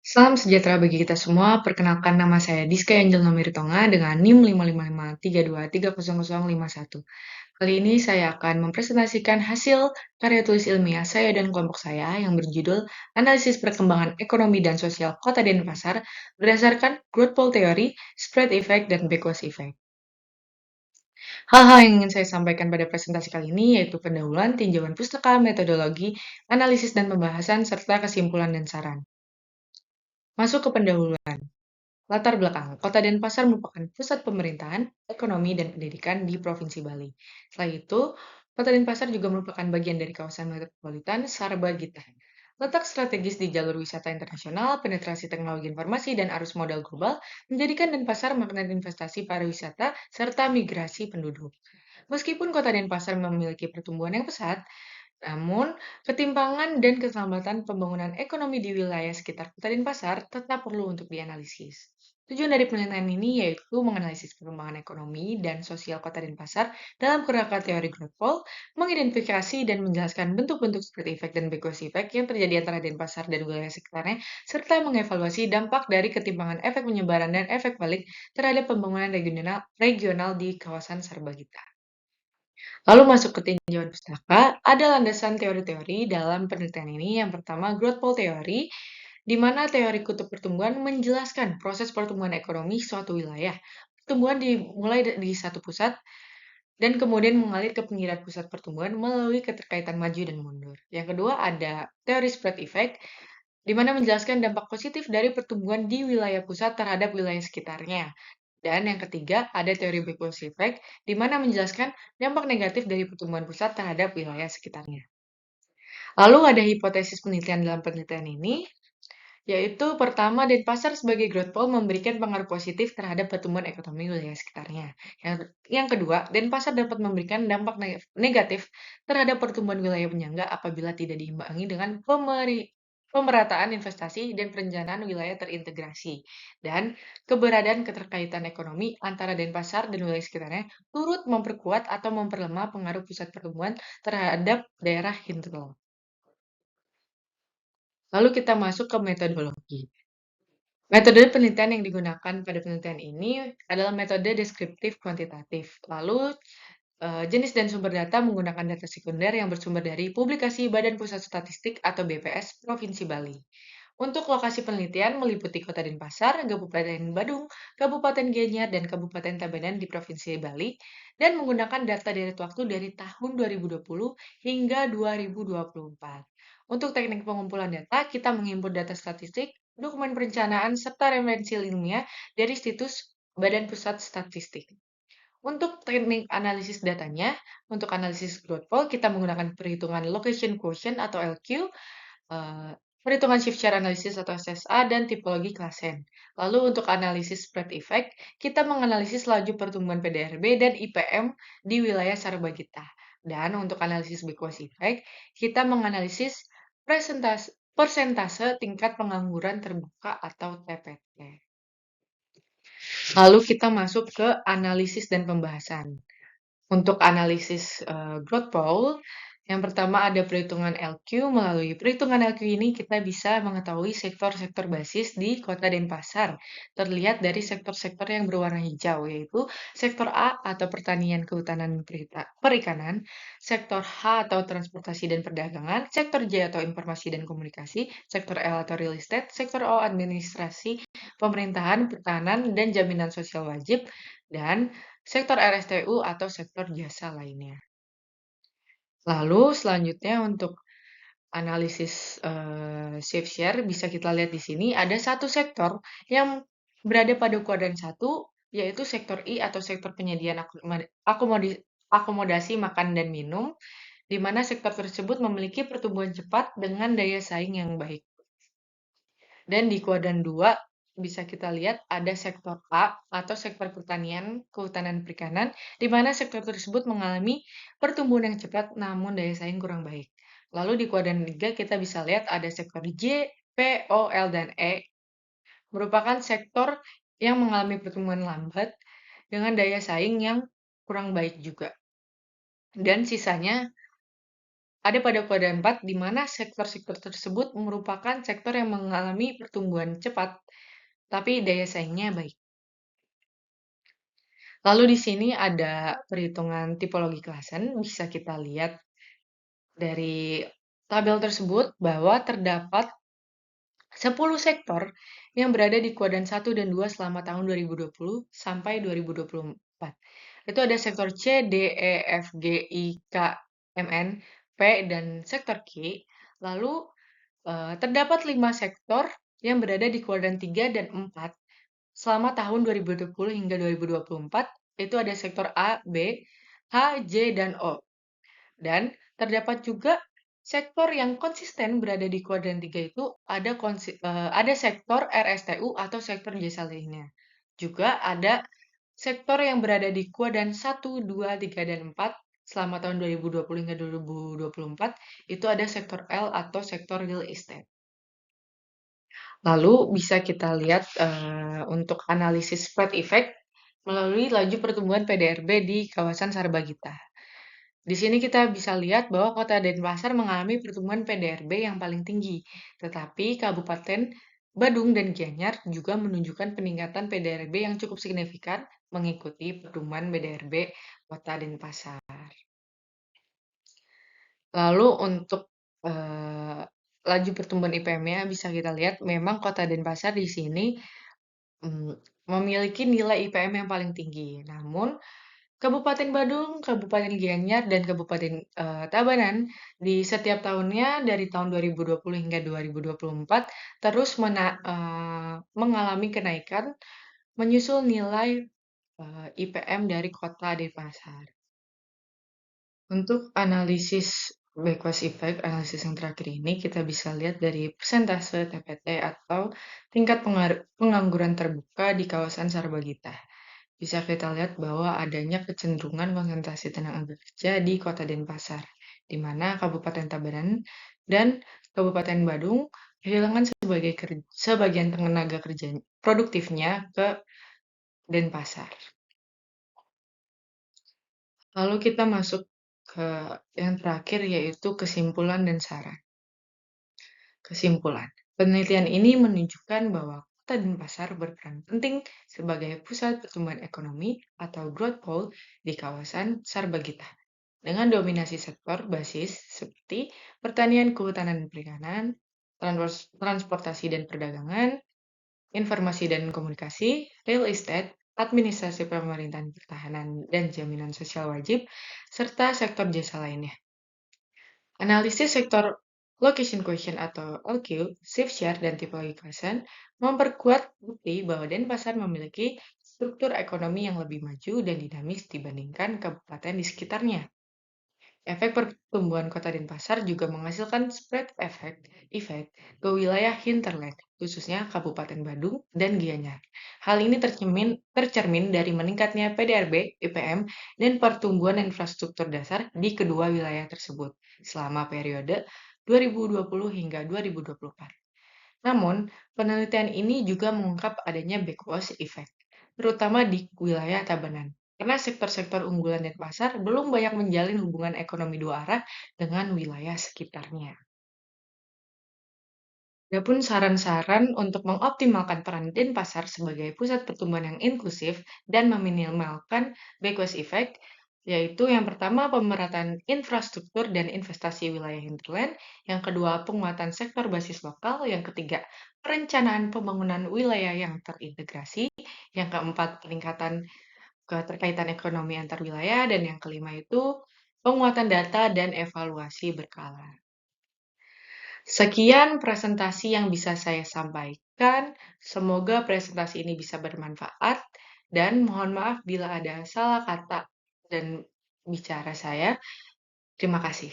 Salam sejahtera bagi kita semua. Perkenalkan nama saya Diska Angel Nomiritonga dengan NIM 55532300051. Kali ini saya akan mempresentasikan hasil karya tulis ilmiah saya dan kelompok saya yang berjudul Analisis Perkembangan Ekonomi dan Sosial Kota Denpasar berdasarkan growth pole theory, spread effect, dan backwards effect. Hal-hal yang ingin saya sampaikan pada presentasi kali ini yaitu pendahuluan, tinjauan pustaka, metodologi, analisis dan pembahasan, serta kesimpulan dan saran. Masuk ke pendahuluan. Latar belakang, Kota Denpasar merupakan pusat pemerintahan, ekonomi, dan pendidikan di Provinsi Bali. Selain itu, Kota Denpasar juga merupakan bagian dari kawasan metropolitan Sarbagita. Letak strategis di jalur wisata internasional, penetrasi teknologi informasi, dan arus modal global menjadikan Denpasar magnet investasi pariwisata serta migrasi penduduk. Meskipun Kota Denpasar memiliki pertumbuhan yang pesat, namun ketimpangan dan keselamatan pembangunan ekonomi di wilayah sekitar Kota Denpasar tetap perlu untuk dianalisis. Tujuan dari penelitian ini yaitu menganalisis perkembangan ekonomi dan sosial Kota Denpasar dalam kerangka teori growth pole, mengidentifikasi dan menjelaskan bentuk-bentuk spread effect dan backwards effect yang terjadi antara Denpasar dan wilayah sekitarnya, serta mengevaluasi dampak dari ketimpangan efek penyebaran dan efek balik terhadap pembangunan regional di kawasan Sarbagita. Lalu masuk ke tinjauan pustaka, ada landasan teori-teori dalam penelitian ini. Yang pertama, growth pole theory, di mana teori kutub pertumbuhan menjelaskan proses pertumbuhan ekonomi suatu wilayah. Pertumbuhan dimulai di satu pusat dan kemudian mengalir ke pinggiran pusat pertumbuhan melalui keterkaitan maju dan mundur. Yang kedua, ada teori spread effect, di mana menjelaskan dampak positif dari pertumbuhan di wilayah pusat terhadap wilayah sekitarnya. Dan yang ketiga, ada teori backwards effect, di mana menjelaskan dampak negatif dari pertumbuhan pusat terhadap wilayah sekitarnya. Lalu ada hipotesis penelitian dalam penelitian ini, yaitu pertama, Denpasar sebagai growth pole memberikan pengaruh positif terhadap pertumbuhan ekonomi wilayah sekitarnya. Yang kedua, Denpasar dapat memberikan dampak negatif terhadap pertumbuhan wilayah penyangga apabila tidak diimbangi dengan pemerataan investasi dan perencanaan wilayah terintegrasi. Dan keberadaan keterkaitan ekonomi antara Denpasar dan wilayah sekitarnya turut memperkuat atau memperlemah pengaruh pusat pertumbuhan terhadap daerah hinterland. Lalu kita masuk ke metodologi. Metode penelitian yang digunakan pada penelitian ini adalah metode deskriptif kuantitatif. Lalu, jenis dan sumber data menggunakan data sekunder yang bersumber dari publikasi Badan Pusat Statistik atau BPS Provinsi Bali. Untuk lokasi penelitian meliputi Kota Denpasar, Kabupaten Badung, Kabupaten Gianyar, dan Kabupaten Tabanan di Provinsi Bali, dan menggunakan data dari waktu dari tahun 2020 hingga 2024. Untuk teknik pengumpulan data, kita mengimput data statistik, dokumen perencanaan, serta referensi ilmiah dari situs Badan Pusat Statistik. Untuk teknik analisis datanya, untuk analisis growth pole, kita menggunakan perhitungan location quotient atau LQ, perhitungan shift share analysis atau SSA, dan tipologi klasen. Lalu untuk analisis spread effect, kita menganalisis laju pertumbuhan PDRB dan IPM di wilayah Sarbagita. Dan untuk analisis backwards effect, kita menganalisis persentase tingkat pengangguran terbuka atau TPT. Lalu kita masuk ke analisis dan pembahasan. Untuk analisis growth pole, yang pertama ada perhitungan LQ. Melalui perhitungan LQ ini kita bisa mengetahui sektor-sektor basis di Kota Denpasar. Terlihat dari sektor-sektor yang berwarna hijau, yaitu sektor A atau pertanian, kehutanan, perikanan, sektor H atau transportasi dan perdagangan, sektor J atau informasi dan komunikasi, sektor L atau real estate, sektor O administrasi, pemerintahan, pertahanan, dan jaminan sosial wajib, dan sektor RSTU atau sektor jasa lainnya. Lalu selanjutnya untuk analisis shift share bisa kita lihat di sini ada satu sektor yang berada pada kuadran 1, yaitu sektor I atau sektor penyediaan akomodasi makan dan minum, di mana sektor tersebut memiliki pertumbuhan cepat dengan daya saing yang baik. Dan di kuadran 2 bisa kita lihat ada sektor A atau sektor pertanian, kehutanan, perikanan, di mana sektor tersebut mengalami pertumbuhan yang cepat namun daya saing kurang baik. Lalu di kuadran 3 kita bisa lihat ada sektor J, P, O, L, dan E, merupakan sektor yang mengalami pertumbuhan lambat dengan daya saing yang kurang baik juga. Dan sisanya ada pada kuadran 4 di mana sektor-sektor tersebut merupakan sektor yang mengalami pertumbuhan cepat, tapi daya saingnya baik. Lalu di sini ada perhitungan tipologi klasen, bisa kita lihat dari tabel tersebut bahwa terdapat 10 sektor yang berada di kuadran 1 dan 2 selama tahun 2020 sampai 2024. Itu ada sektor C, D, E, F, G, I, K, M, N, P, dan sektor Q. Lalu terdapat 5 sektor yang berada di kuadran 3 dan 4 selama tahun 2020 hingga 2024. Itu ada sektor A, B, H, J, dan O. Dan terdapat juga sektor yang konsisten berada di kuadran 3 itu ada sektor RSTU atau sektor jasa lainnya. Juga ada sektor yang berada di kuadran 1, 2, 3, dan 4 selama tahun 2020 hingga 2024 itu ada sektor L atau sektor real estate. Lalu bisa kita lihat untuk analisis spread effect melalui laju pertumbuhan PDRB di kawasan Sarbagita. Di sini kita bisa lihat bahwa Kota Denpasar mengalami pertumbuhan PDRB yang paling tinggi, tetapi Kabupaten Badung dan Gianyar juga menunjukkan peningkatan PDRB yang cukup signifikan mengikuti pertumbuhan PDRB Kota Denpasar. Lalu untuk laju pertumbuhan IPM-nya bisa kita lihat memang Kota Denpasar di sini memiliki nilai IPM yang paling tinggi. Namun Kabupaten Badung, Kabupaten Gianyar, dan Kabupaten Tabanan di setiap tahunnya dari tahun 2020 hingga 2024 terus mengalami kenaikan menyusul nilai IPM dari Kota Denpasar. Untuk analisis backward effect, analisis yang terakhir ini kita bisa lihat dari persentase TPT atau tingkat pengangguran terbuka di kawasan Sarbagita. Bisa kita lihat bahwa adanya kecenderungan konsentrasi tenaga kerja di Kota Denpasar, di mana Kabupaten Tabanan dan Kabupaten Badung kehilangan sebagian tenaga kerja produktifnya ke Denpasar. Lalu kita masuk ke yang terakhir yaitu kesimpulan dan saran. Kesimpulan, penelitian ini menunjukkan bahwa Kota Denpasar berperan penting sebagai pusat pertumbuhan ekonomi atau growth pole di kawasan Sarbagita dengan dominasi sektor basis seperti pertanian, kehutanan dan perikanan, transportasi dan perdagangan, informasi dan komunikasi, real estate, administrasi pemerintahan pertahanan dan jaminan sosial wajib, serta sektor jasa lainnya. Analisis sektor location question atau LQ, shift share, dan tipologi question memperkuat bukti bahwa Denpasar memiliki struktur ekonomi yang lebih maju dan dinamis dibandingkan kabupaten di sekitarnya. Efek pertumbuhan kota Denpasar juga menghasilkan spread effect ke wilayah hinterland, khususnya Kabupaten Badung dan Gianyar. Hal ini tercermin dari meningkatnya PDRB, IPM, dan pertumbuhan infrastruktur dasar di kedua wilayah tersebut selama periode 2020 hingga 2024. Namun, penelitian ini juga mengungkap adanya backwash effect, terutama di wilayah Tabanan. Karena sektor-sektor unggulan Denpasar belum banyak menjalin hubungan ekonomi dua arah dengan wilayah sekitarnya. Adapun saran-saran untuk mengoptimalkan peran Denpasar sebagai pusat pertumbuhan yang inklusif dan meminimalkan backwash effect, yaitu yang pertama pemerataan infrastruktur dan investasi wilayah hinterland, yang kedua penguatan sektor basis lokal, yang ketiga perencanaan pembangunan wilayah yang terintegrasi, yang keempat peningkatan keterkaitan ekonomi antar wilayah, dan yang kelima itu penguatan data dan evaluasi berkala. Sekian presentasi yang bisa saya sampaikan. Semoga presentasi ini bisa bermanfaat dan mohon maaf bila ada salah kata dan bicara saya. Terima kasih.